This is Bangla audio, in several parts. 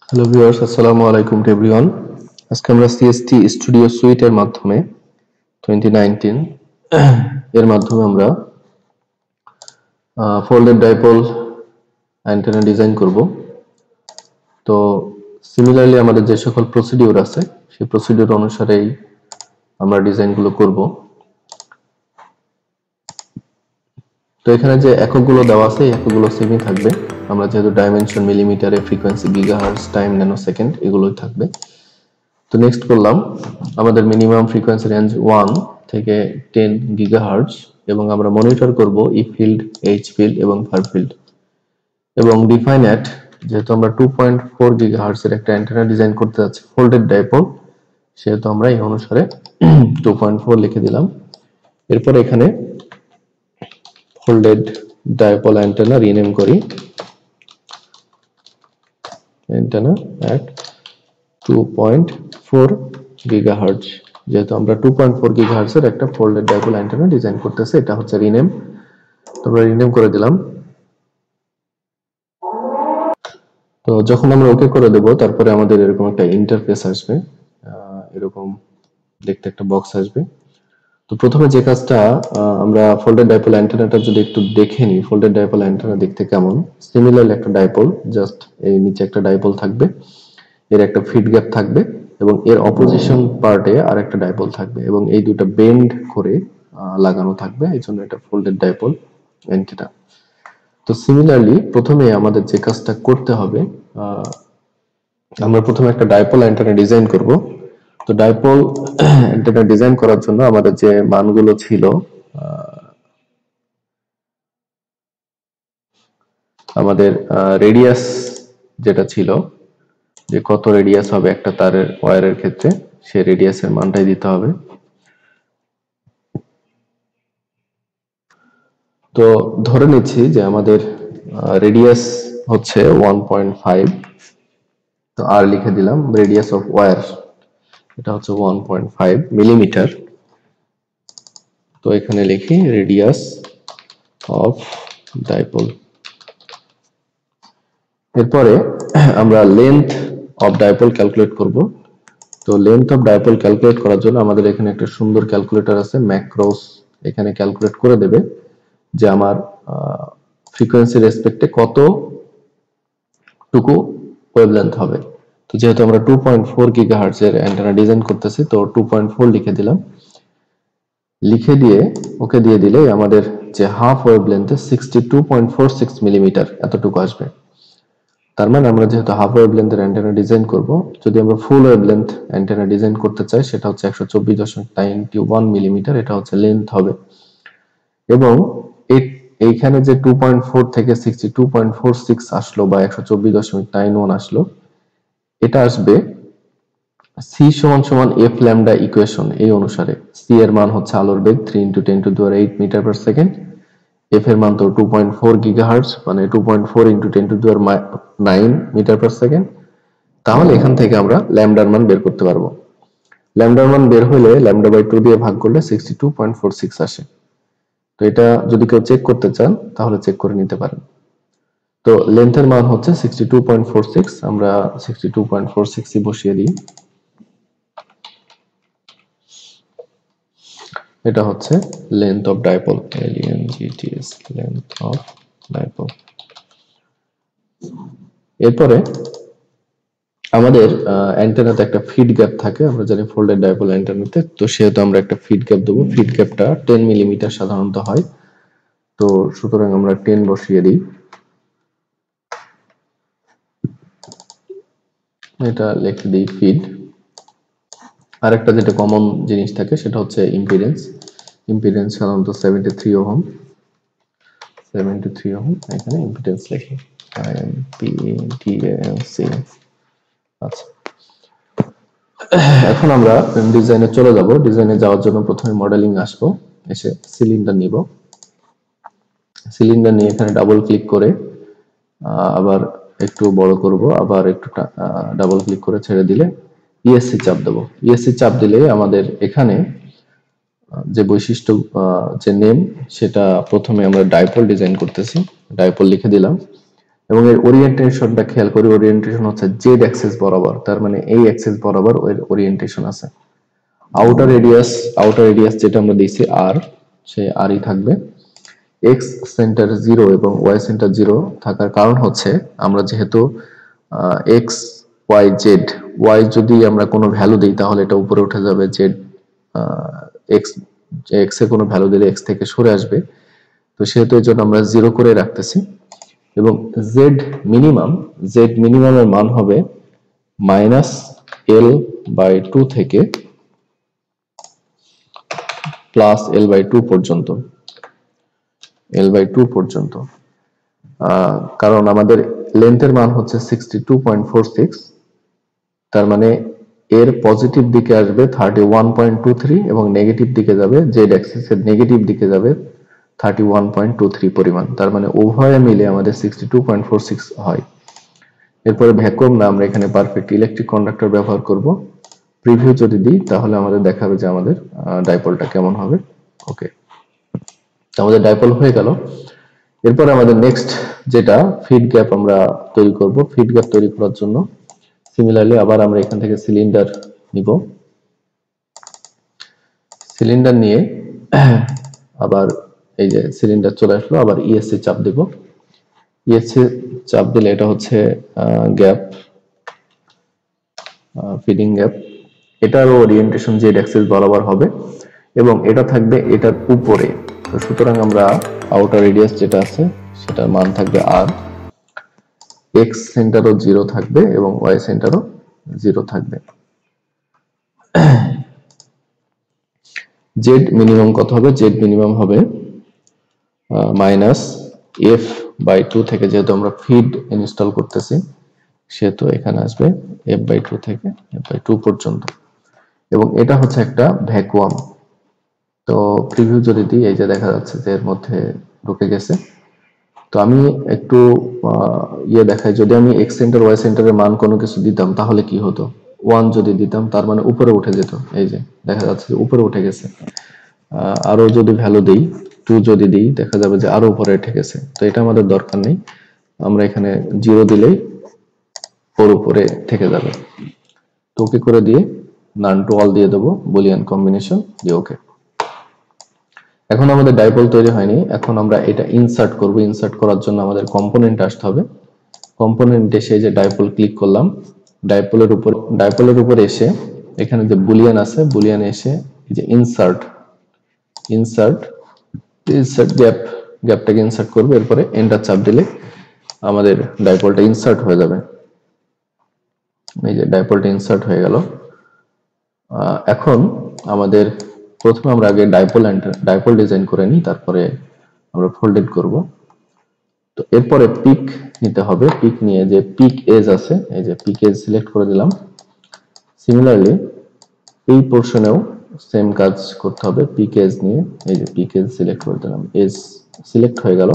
হ্যালো ভিউয়ার্স, আসসালামু আলাইকুম টু এভরিওয়ান। আজকে আমরা সিএসটি স্টুডিও সুইট এর মাধ্যমে 2019 এর মাধ্যমে আমরা ফোল্ডেড ডাইপোল অ্যান্টেনা ডিজাইন করব। তো সিমিলারলি আমাদের যে সকল প্রসিডিউর আছে সেই প্রসিডিউর অনুসারেই আমরা ডিজাইনগুলো করব। তো এখানে যে এককগুলো দেওয়া আছে এই এককগুলো সেমই থাকবে। আমরা যেহেতু ডাইমেনশন মিলিমিটারে, ফ্রিকোয়েন্সি গিগাহার্টজ, টাইম ন্যানোসেকেন্ড এগুলোই থাকবে। তো নেক্সট করলাম আমাদের মিনিমাম ফ্রিকোয়েন্সি রেঞ্জ 1 থেকে 10 গিগাহার্টজ এবং আমরা মনিটর করব ই ফিল্ড, এইচ ফিল্ড এবং ফার ফিল্ড এবং ডিফাইন এট, যেহেতু আমরা 2.4 গিগাহার্টজ এর একটা অ্যান্টেনা ডিজাইন করতে যাচ্ছি ফোল্ডেড ডাইপোল, সেহেতু আমরা এই অনুসারে 2.4 লিখে দিলাম। এরপর এখানে ফোল্ডেড ডাইপোল অ্যান্টেনা রিনেম করি অ্যান্টেনা এট 2.4 গিগাহার্টজ, যেহেতু আমরা 2.4 গিগাহার্টজ এর একটা ফোল্ডেড ডাইপোল অ্যান্টেনা ডিজাইন করতেছি। এটা হচ্ছে রিনেম, তোমরা রিনেম করে দিলাম। তো যখন আমরা ওকে করে দেব তারপরে আমাদের এরকম একটা ইন্টারফেস আসবে, এরকম দেখতে একটা বক্স আসবে। তো প্রথমে যে কাজটা আমরা ফোল্ডেড ডাইপোল অ্যান্টেনাটা যদি একটু দেখে নিই, ফোল্ডেড ডাইপোল অ্যান্টেনা দেখতে কেমন। সিমিলারলি একটা ডাইপোল, জাস্ট এই নিচে একটা ডাইপোল থাকবে, এর একটা ফিড গ্যাপ থাকবে এবং এর অপোজিশন পার্টে আর একটা ডাইপোল থাকবে এবং এই দুটো বেন্ড করে লাগানো থাকবে, এই জন্য এটা ফোল্ডেড ডাইপোল অ্যান্টেনা। তো সিমিলারলি প্রথমে আমাদের যে কাজটা করতে হবে, আমরা প্রথমে একটা ডাইপোল অ্যান্টেনা ডিজাইন করব। তো ডাইপোল অ্যান্টেনা ডিজাইন করার জন্য আমাদের যে মানগুলো ছিল, আমাদের রেডিয়াস যেটা ছিল, যে কত রেডিয়াস হবে একটা তারের ওয়্যারের ক্ষেত্রে, সেই রেডিয়াসের মানটাই দিতে হবে। তো ধরে নিচ্ছি যে আমাদের রেডিয়াস হচ্ছে 1.5, তো আর লিখে দিলাম রেডিয়াস অফ ওয়্যার, এটা হচ্ছে 1.5 মিলিমিটার। তো এখানে লিখি রেডিয়াস অফ ডাইপোল। এরপরে আমরা লেন্থ অফ ডাইপোল ক্যালকুলেট করব। তো লেন্থ অফ ডাইপোল ক্যালকুলেট করার জন্য আমাদের এখানে একটা সুন্দর ক্যালকুলেটর আছে, ম্যাক্রোস, এখানে ক্যালকুলেট করে দেবে যে আমার ফ্রিকোয়েন্সি রেসপেক্টে কতটুকু ওয়েভলেন্থ হবে। তো যেহেতু আমরা 2.4 গিগাহার্টজ এর অ্যান্টেনা ডিজাইন করতেছি, তো 2.4 লিখে দিলাম। লিখে দিয়ে ওকে দিয়ে দিলে আমাদের যে হাফ ওয়েভলেন্থে 62.46 মিলিমিটার এতটুকু আসবে। তার মানে আমরা যেহেতু হাফ ওয়েভলেন্থের অ্যান্টেনা ডিজাইন করব, যদি আমরা ফুল ওয়েভলেন্থ অ্যান্টেনা ডিজাইন করতে চাই সেটা হচ্ছে 124.91 মিলিমিটার, এটা হচ্ছে লেন্থ হবে। এবং এইখানে যে 2.4 থেকে 62.46 আসলো বা 124.91 আসলো, এটা আসবে সি সমান সমান এফ ল্যামডা ইকুয়েশন এই অনুসারে। সি এর মান হচ্ছে আলোর বেগ 3 × 10⁸ মিটার পার সেকেন্ড, এফ এর মান তো 2.4 গিগাহার্টজ, মানে 2.4 × 10⁹ মিটার পার সেকেন্ড। তাহলে এখান থেকে আমরা ল্যামডার মান বের করতে পারবো। ল্যামডার মান বের হলে λ/2 দিয়ে ভাগ করলে 62.46 আসে। তো এটা যদি কেউ চেক করতে চান তাহলে চেক করে নিতে পারেন। তো লেন্থের মান হচ্ছে 62.46, আমরা 62.46 বসিয়ে দিই। এটা হচ্ছে length of dipole, LENGTS, length of dipole. এরপরে আমাদের অ্যান্টেনাতে একটা ফিড গ্যাপ থাকে, আমরা জানি ফোল্ডেড ডাইপোল অ্যান্টেনাতে, তো সেহেতু আমরা একটা ফিড গ্যাপ দেবো। ফিড গ্যাপটা 10 মিলিমিটার সাধারণত হয়, তো সুতরাং আমরা 10 বসিয়ে দিই। এটা লিখে দিই ফিড। আরেকটা যেটা কমন জিনিস থাকে সেটা হচ্ছে ইম্পিডেন্স। ইম্পিডেন্স সাধারণত 73 ওহম, 73 ওহম। এখানে ইম্পিডেন্স লিখি IMPEDANC। আচ্ছা, এখন আমরা ডিজাইনে চলে যাব। ডিজাইনে যাওয়ার জন্য প্রথমে মডেলিং আসবো, এসে সিলিন্ডার নিব। সিলিন্ডার নিয়ে এখানে ডাবল ক্লিক করে আবার একটু বড় করব, আবার একটু ডাবল ক্লিক করে ছেড়ে দিলে ইএসসি চাপ দেব। ইএসসি চাপ দিলে আমাদের এখানে যে বৈশিষ্ট্য, যে নেম, সেটা প্রথমে আমরা ডাইপোল ডিজাইন করতেছি, ডাইপোল লিখে দিলাম। এবং এর ওরিয়েন্টেশনটা খেয়াল করি, ওরিয়েন্টেশন হচ্ছে জেড অ্যাক্সিস বরাবর, তার মানে এই অ্যাক্সিস বরাবর এর ওরিয়েন্টেশন আছে। আউটার রেডিয়াস যেটা আমরা দিয়েছি আর, সেই আরই থাকবে। এক্স সেন্টার 0 এবং ওয়াই সেন্টার 0 থাকার কারণ হচ্ছে আমরা যেহেতু এক্স ওয়াই জেড, ওয়াই যদি আমরা কোনো ভ্যালু দিই তাহলে এটা উপরে উঠে যাবে, জেড এক্স এ কোনো ভ্যালু দিলে এক্স থেকে সরে আসবে, তো সেহেতু এর জন্য আমরা 0 করে রাখতেছি। এবং জেড মিনিমামের মান হবে -l/2 থেকে +l/2 পর্যন্ত, l/2 পর্যন্ত। কারণ আমাদের লেন্থের মান হচ্ছে 62.46, তার মানে এর পজিটিভ দিকে আসবে 31.23 এবং নেগেটিভ দিকে যাবে, জেড অ্যাক্সিসের নেগেটিভ দিকে যাবে 31.23 পরিমাণ, তার মানে উভয়ে মিলে আমাদের 62.46 হয়। এরপরে ভ্যাকুয়াম না, আমরা এখানে পারফেক্ট ইলেকট্রিক কন্ডাক্টর ব্যবহার করব। প্রিভিউ যদি দিই তাহলে আমাদের দেখাবে যে আমাদের ডাইপোলটা কেমন হবে। ওকে, আমাদের ডাইপোল হয়ে গেল। এরপর আমাদের নেক্সট যেটা ফিড গ্যাপ আমরা তৈরি করব। ফিড গ্যাপ তৈরি করার জন্য সিমিলারলি আবার আমরা এখান থেকে সিলিন্ডার নিব, সিলিন্ডার নিয়ে আবার এই যে সিলিন্ডার চলে আসলো, আবার ইএসসি চাপ দেব। ইএসসি চাপ দিলে এটা হচ্ছে গ্যাপ, ফিডিং গ্যাপ। এটারও ওরিয়েন্টেশন জেড অ্যাক্সিস বরাবর হবে এবং এটা থাকবে এটার উপরে। তো সুতরাং আমরা আউটার রেডিয়াস যেটা আছে সেটার মান থাকবে আর, এক্স সেন্টারও 0 থাকবে এবং ওয়াই সেন্টারও 0 থাকবে। জেড মিনিমাম কত হবে? জেড মিনিমাম হবে -f/2 থেকে, যেহেতু আমরা ফিড ইনস্টল করতেছি সেহেতু এখানে আসবে f/2 থেকে f/2 পর্যন্ত। এবং এটা হচ্ছে একটা ভ্যাকুয়াম। তো প্রিভিউ যদি দিই, এই যে দেখা যাচ্ছে যে এর মধ্যে ঢুকে গেছে। তো আমি একটু দেখাই, যদি আমি এক্স সেন্টার ওয়াই সেন্টারের মান কোনো কিছু দিতাম তাহলে কি হতো? 1 যদি দিতাম তার মানে উপরে উঠে যেত, এই যে দেখা যাচ্ছে যে উপরে উঠে গেছে। আরো যদি ভ্যালু দেই 2 যদি দিই দেখা যাবে যে আরো উপরে উঠে গেছে। তো এটা আমাদের দরকার নেই, আমরা এখানে 0 দিলেই ওর উপরে থেকে যাবে। তো ওকে করে দিয়ে নান টু অল দিয়ে দেবো, বুলিয়ান কম্বিনেশন দিয়ে ওকে। এখন আমাদের ডাইপোল তৈরি হয়নি, এখন আমরা এটা ইনসার্ট করব। ইনসার্ট করার জন্য আমাদের কম্পোনেন্ট আসতে হবে। কম্পোনেন্ট এসে যে ডাইপোল ক্লিক করলাম, ডাইপোলের উপর এসে এখানে যে বুলিয়ান আছে, বুলিয়ান এসে এই যে ইনসার্ট গ্যাপটাকে ইনসার্ট করবে। এরপরে এন্টার চাপ দিলে আমাদের ডাইপোলটা ইনসার্ট হয়ে যাবে। এই যে ডাইপোলটা ইনসার্ট হয়ে গেল। এখন আমাদের প্রথমে আমরা আগে ডাইপোল ডিজাইন করে নিই, তারপরে আমরা ফোল্ডেড করব। তো এরপরে পিক নিতে হবে। পিক নিয়ে যে পিক এজ আছে, এই যে পিক এজ সিলেক্ট করে দিলাম। সিমিলারলি এই পোর্শনেও সেম কাজ করতে হবে, পিক এজ নিয়ে এই যে পিক এজ সিলেক্ট করে দিলাম। এজ সিলেক্ট হয়ে গেল।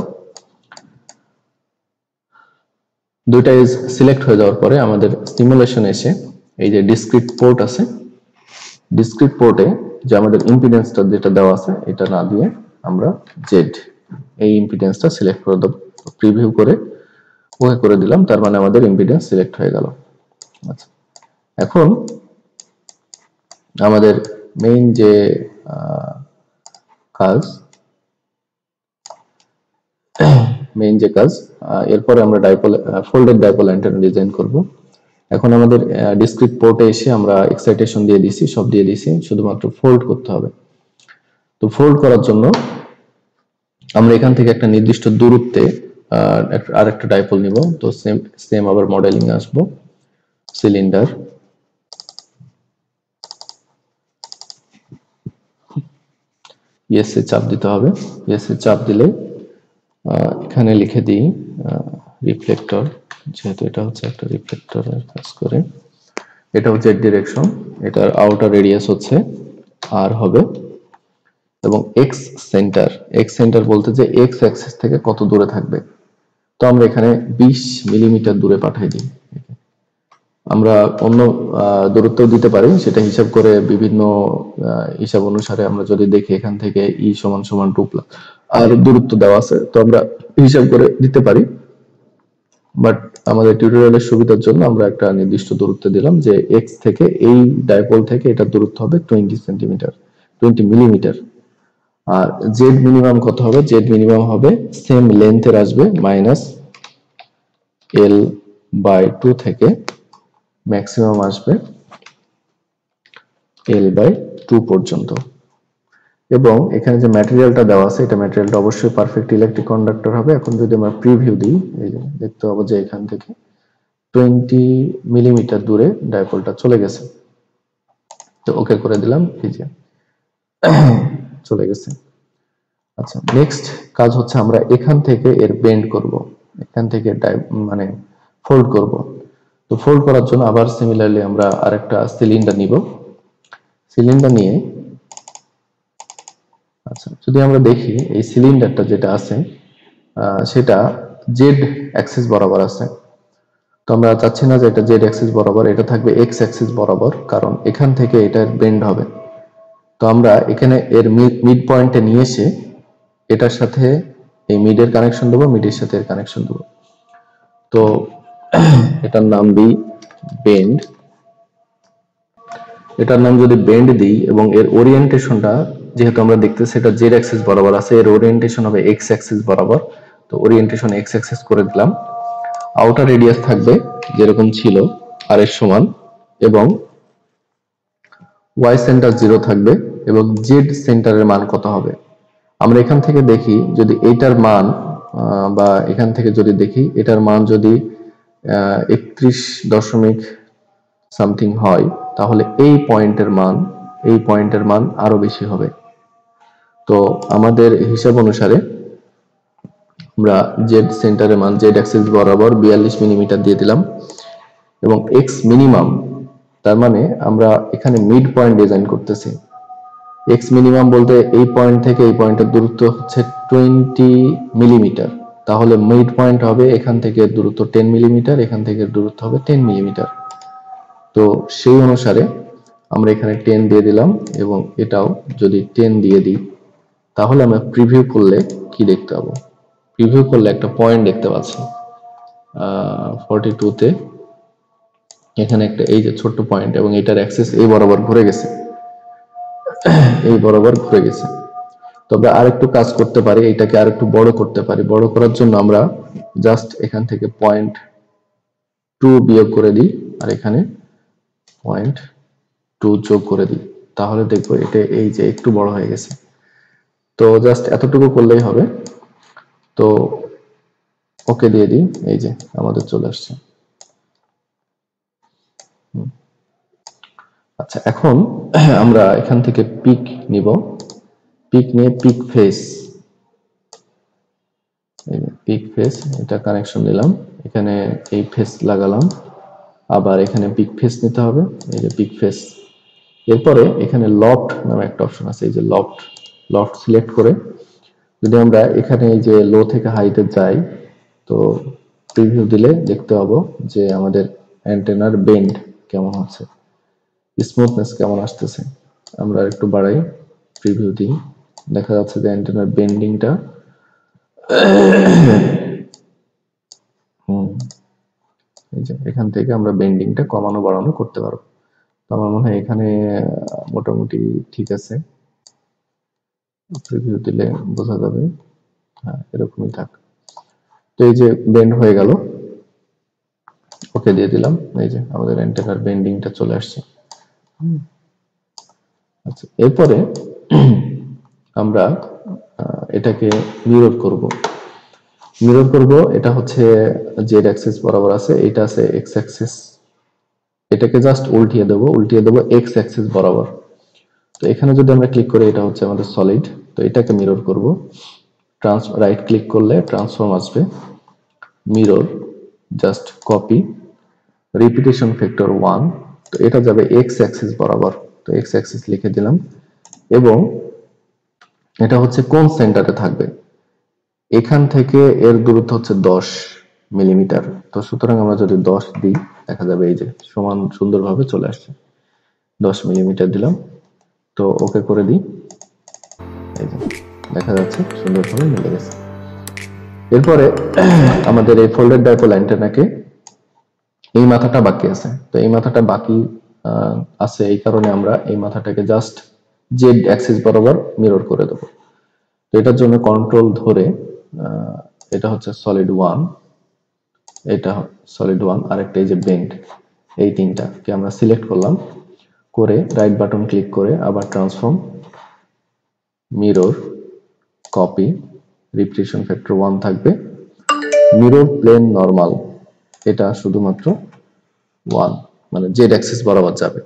দুইটা এজ সিলেক্ট হয়ে যাওয়ার পরে আমাদের সিমুলেশন এসে এই যে ডিসক্রিট পোর্ট আছে, ডিসক্রিট পোর্টে যে আমাদের ইম্পিডেন্সটা যেটা দেওয়া আছে এটা না দিয়ে আমরা জেড এই ইম্পিডেন্সটা সিলেক্ট করে দেব। প্রিভিউ করে ওকে করে দিলাম, তার মানে আমাদের ইম্পিডেন্স সিলেক্ট হয়ে গেল। আচ্ছা, এখন আমাদের মেইন যে কাজ এরপরে আমরা ফোল্ডেড ডাইপোল অ্যান্টেনা ডিজাইন করব। এখন আমাদের ডিসক্রিট পোর্টে এসে আমরা এক্সাইটেশন দিয়ে দিছি, সব দিয়ে দিছি, শুধুমাত্র ফোল্ড করতে হবে। তো ফোল্ড করার জন্য আমরা এখান থেকে একটা নির্দিষ্ট দূরত্বে আরেকটা ডাইপোল নিব। তো সেম আবার মডেলিং আসবো, সিলিন্ডার, ইএসএ চাপ দিতে হবে। ইএসএ চাপ দিলে এখানে লিখে দিই রিফ্লেক্টর, যেহেতু এটা হচ্ছে একটা রিফ্লেক্টরের কাজ করে। এটা হচ্ছে ডিরেকশন, এটার আউটার রেডিয়াস হচ্ছে আর হবে, এবং এক্স সেন্টার বলতে যে এক্স অ্যাক্সিস থেকে কত দূরে থাকবে। তো আমরা এখানে 20 মিলিমিটার দূরে পাঠিয়ে দিই। আমরা অন্য দূরত্ব দিতে পারি, সেটা হিসাব করে বিভিন্ন হিসাব অনুসারে আমরা যদি দেখি এখান থেকে ই = 2 আর দূরত্ব দেওয়া আছে, তো আমরা হিসাব করে দিতে পারি। বাট আমাদের টিউটোরিয়ালের সুবিধার জন্য আমরা একটা নির্দিষ্ট দূরত্ব দিলাম যে এক্স থেকে এই ডাইপোল থেকে এটা দূরত্ব হবে 20 সেন্টিমিটার, 20 মিলিমিটার। আর জেড মিনিমাম কত হবে? জেড মিনিমাম হবে সেম লেন্থের আসবে মাইনাস এল বাই 2 থেকে ম্যাক্সিমাম আসবে এল বাই 2 পর্যন্ত। এবং এখানে যে ম্যাটেরিয়ালটা দেওয়া আছে এটা ম্যাটেরিয়ালটা অবশ্যই পারফেক্ট ইলেকট্রিক কন্ডাক্টর হবে। এখন যদি আমরা প্রিভিউ দিই, এই যে দেখতে পাবো যে এখান থেকে 20 মিলিমিটার দূরে ডাইপোলটা চলে গেছে। তো ওকে করে দিলাম, এই যে চলে গেছে। আচ্ছা, নেক্সট কাজ হচ্ছে আমরা এখান থেকে এর বেন্ড করব, এখান থেকে মানে ফোল্ড করব। তো ফোল্ড করার জন্য আবার সিমিলারলি আমরা আরেকটা সিলিন্ডার নিব। সিলিন্ডার নিয়ে, আচ্ছা যদি আমরা দেখি এই সিলিন্ডারটা যেটা আছে সেটা জেড অ্যাক্সিস বরাবর আছে। তো আমরা চাচ্ছি না যে এটা জেড অ্যাক্সিস বরাবর, এটা থাকবে এক্স অ্যাক্সিস বরাবর, কারণ এখান থেকে এটার বেন্ড হবে। তো আমরা এখানে এর মিড পয়েন্টে নিয়ে এসে এটার সাথে এই মিডের কানেকশন দেবো, মিডের সাথে এর কানেকশন দেবো। তো এটার নাম দিই বেন্ড। এটার নাম যদি বেন্ড দিই এবং এর ওরিয়েন্টেশনটা যেহেতু আমরা দেখতেছি এটা জেড অ্যাক্সিস বরাবর আছে, এর ওরিয়েন্টেশন হবে এক্স অ্যাক্সিস বরাবর। তো ওরিয়েন্টেশন এক্স অ্যাক্সিস করে দিলাম। আউটার রেডিয়াস থাকবে যেরকম ছিল আর এর সমান, এবং ওয়াই সেন্টার 0 থাকবে, এবং জেড সেন্টারের মান কত হবে? আমরা এখান থেকে দেখি যদি এইটার মান বা এখান থেকে যদি দেখি এটার মান যদি 31 দশমিক সামথিং হয়, তাহলে এই পয়েন্টের মান আরো বেশি হবে। তো আমাদের হিসাব অনুসারে আমরা জেড সেন্টারের মান জেড অ্যাক্সিস বরাবর 42 মিলিমিটার দিয়ে দিলাম, এবং এক্স মিনিমাম, তার মানে আমরা এখানে মিড পয়েন্ট ডিজাইন করতেছি। এক্স মিনিমাম বলতে এই পয়েন্ট থেকে এই পয়েন্টের দূরত্ব হচ্ছে 20 মিলিমিটার, তাহলে মিড পয়েন্ট হবে এখান থেকে দূরত্ব 10 মিলিমিটার, এখান থেকে দূরত্ব হবে 10 মিলিমিটার। তো সেই অনুসারে আমরা এখানে 10 দিয়ে দিলাম, এবং এটাও যদি 10 দিয়ে দিই, তাহলে আমরা প্রিভিউ করলে কি দেখতে পাবো? প্রিভিউ করলে একটা পয়েন্ট দেখতে পাচ্ছি 42 তে, এখানে একটা এই যে ছোট্ট পয়েন্ট, এবং এটার অ্যাক্সিস এই বরাবর ঘুরে গেছে, এই বরাবর ঘুরে গেছে। তবে আরেকটু কাজ করতে পারি, এটাকে আরেকটু বড় করতে পারি। বড় করার জন্য আমরা জাস্ট এখান থেকে 0.2 বিয়োগ করে দিই, আর এখানে 0.2 যোগ করে দিই, তাহলে দেখবো এটা এই যে একটু বড় হয়ে গেছে। তো জাস্ট এতটুকু করলেই হবে। তো ওকে দিয়ে দিই, এই যে আমাদের চলে আসছে। আচ্ছা, এখন আমরা এখান থেকে পিক নিব, পিক নিয়ে পিক ফেস, পিক ফেস এটা কানেকশন দিলাম, এখানে এই ফেস লাগালাম, আবার এখানে পিক ফেস নিতে হবে, এই যে পিক ফেস। এরপরে এখানে লফট নামে একটা অপশন আছে, এই যে লফট সিলেক্ট করে যদি আমরা এখানে এই যে লো থেকে হাইতে যাই, তো প্রিভিউ দিলে দেখতে পাবো যে আমাদের অ্যান্টেনার বেন্ড কেমন হচ্ছে, স্মুথনেস কেমন আসতেছে। আমরা একটু বাড়াই, প্রিভিউ দিই, দেখা যাচ্ছে যে অ্যান্টেনার বেন্ডিংটা এই যে এখান থেকে আমরা বেন্ডিংটা কমানো বাড়ানো করতে পারবো। আমার মনে হয় এখানে মোটামুটি ঠিক আছে, প্রিভিউ দিলে বোঝা যাবে। হ্যাঁ, এরকমই থাক। তো এই যে বেন্ড হয়ে গেল, ওকে দিয়ে দিলাম, এই যে আমাদের অ্যান্টেনার বেন্ডিংটা চলে আসছে। আচ্ছা, এরপরে আমরা এটাকে মিরর করব। এটা হচ্ছে জেড অ্যাক্সিস বরাবর আছে, এটা আছে এক্স অ্যাক্সিস, এটাকে জাস্ট উল্টিয়ে দেবো এক্স অ্যাক্সিস বরাবর। তো এখানে যদি আমরা ক্লিক করি, এটা হচ্ছে আমাদের সলিড, তো এটাকে মিরর করব। রাইট ক্লিক করলে ট্রান্সফর্ম আসবে, mirror, just copy, repetition factor 1, তো এটা যাবে এক্স অ্যাক্সিস বরাবর, তো এক্স অ্যাক্সিস লিখে দিলাম, এবং এটা হচ্ছে কোন সেন্টারে থাকবে, এখান থেকে এর দূরত্ব হচ্ছে 10 মিলিমিটার। তো সুতরাং আমরা যদি 10 দিই, দেখা যাবে এই যে সমান সুন্দরভাবে চলে আসছে, 10 মিলিমিটার দিলাম। তো ওকে করে দিই, এই যে দেখা যাচ্ছে সুন্দরভাবে মিলে গেছে। এরপরে আমাদের এই ফোল্ডেড ডাইপোল অ্যান্টেনাকে এই মাথাটা বাকি আছে, তো এই মাথাটা বাকি আছে এই কারণে আমরা এই মাথাটাকে জাস্ট জেড অ্যাক্সিস বরাবর মিরর করে দেব। তো এটার জন্য কন্ট্রোল ধরে এটা হচ্ছে সলিড 1, এটা সলিড 1 আর একটা এই যে বেন্ড, এই তিনটাকে আমরা সিলেক্ট করলাম, করে রাইট বাটন ক্লিক করে আবার transform, mirror, copy, reflection factor 1 থাকবে, মিরর প্লেন নরমাল এটা শুধুমাত্র 1 মানে জেড অ্যাক্সিস বরাবর যাবে।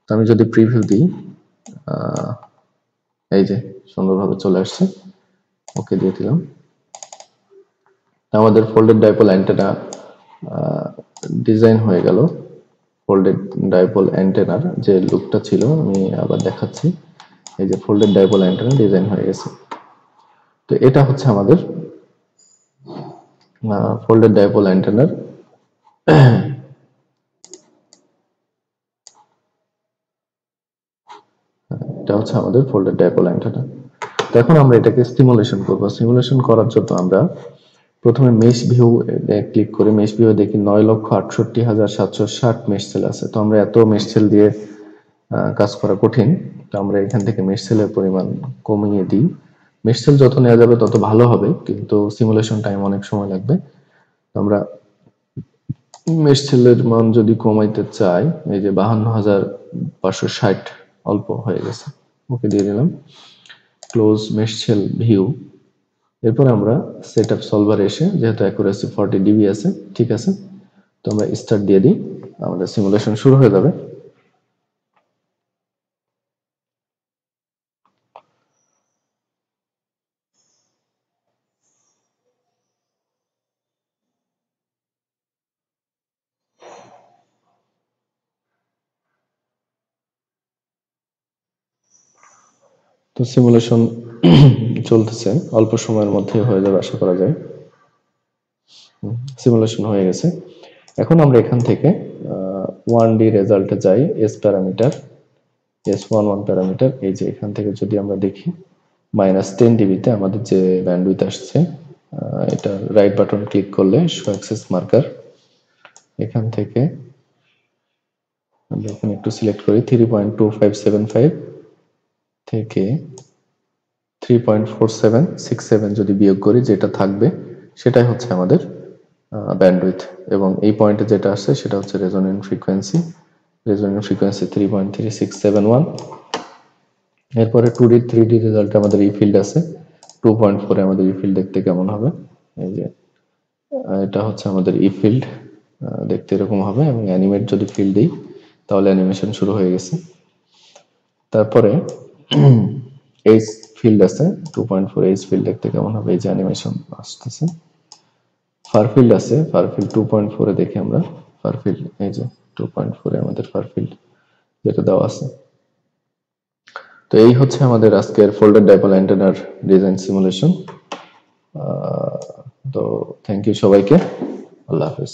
তো আমি যদি প্রিভিউ দিই, এই যে সুন্দরভাবে চলে আসছে, ওকে দিয়ে দিলাম। আমাদের ফোল্ডেড ডাইপোল অ্যান্টেনা ডিজাইন হয়ে গেল। ফোল্ডেড ডাইপোল অ্যান্টেনার যে লুকটা ছিল আমি আবার দেখাচ্ছি, এই যে ফোল্ডেড ডাইপোল অ্যান্টেনা ডিজাইন হয়ে গেছে। তো এটা হচ্ছে আমাদের ফোল্ডেড ডাইপোল অ্যান্টেনার এটা হচ্ছে আমাদের ফোল্ডেড ডাইপোল অ্যান্টেনা। তো এখন আমরা এটাকে সিমুলেশন করব। সিমুলেশন করার জন্য আমরা প্রথমে মেশ ভিউ ক্লিক করে মেশ ভিউ দেখি 9,68,760 মেশ সেল আছে। তো আমরা এত মেশ সেল দিয়ে কাজ করা কঠিন, তো আমরা এখান থেকে মেশ সেলের পরিমাণ কমিয়ে দিই। মেশ সেল যত নেওয়া যাবে তত ভালো হবে, কিন্তু সিমুলেশন টাইম অনেক সময় লাগবে। আমরা মেশ সেলের মান যদি কমাইতে চাই, এই যে 52,560 অল্প হয়ে গেছে, ওকে দিয়ে দিলাম, ক্লোজ মেশ সেল ভিউ। এরপর আমরা সেটআপ সলভারে এসে, যেহেতু অ্যাকুরেসি 40 ডিবি আছে, ঠিক আছে, তো আমরা স্টার্ট দিয়ে দিই, আমাদের সিমুলেশন শুরু হয়ে যাবে। তো সিমুলেশন চলতেছে, অল্প সময়ের মধ্যে হয়ে যাবে আশা করা যায়। সিমুলেশন হয়ে গেছে। এখন আমরা এখান থেকে 1D রেজাল্টে যাই, এস প্যারামিটার, S11 প্যারামিটার, এই যে এখান থেকে যদি আমরা দেখি -10 ডিবিতে আমাদের যে ব্যান্ডউইথ আসছে, এটা রাইট বাটন ক্লিক করলে শো অ্যাক্সেস মার্কার, এখান থেকে আমরা এখানে একটু সিলেক্ট করি 3.2575 থেকে 3.4767 যদি বিয়োগ করি, যেটা থাকবে সেটাই হচ্ছে আমাদের ব্যান্ডউইথ, এবং এই পয়েন্টে যেটা আসছে সেটা হচ্ছে রেজোনেন্ট ফ্রিকোয়েন্সি, 3.3671। এরপরে 2D 3D রেজাল্ট আমাদের ই ফিল্ড আছে 2.4 এ, আমাদের ই ফিল্ড দেখতে কেমন হবে, এই যে এটা হচ্ছে আমাদের ই ফিল্ড, দেখতে এরকম হবে, এবং অ্যানিমেট যদি ফিল্ড দিই তাহলে অ্যানিমেশন শুরু হয়ে গেছে। তারপরে এইচ ফিল্ড আছে 2.4, এইচ ফিল্ড দেখতে কেমন হবে, এই যে অ্যানিমেশন আসতেছে। ফার ফিল্ড আছে, ফার ফিল্ড 2.4 এ দেখি আমরা, ফার ফিল্ড এই যে 2.4 এ আমাদের ফার ফিল্ড যেটা দেওয়া আছে। তো এই হচ্ছে আমাদের আজকের ফোল্ডেড ডাইপোল অ্যান্টেনার ডিজাইন সিমুলেশন। তো থ্যাংক ইউ সবাইকে, আল্লাহ হাফেজ।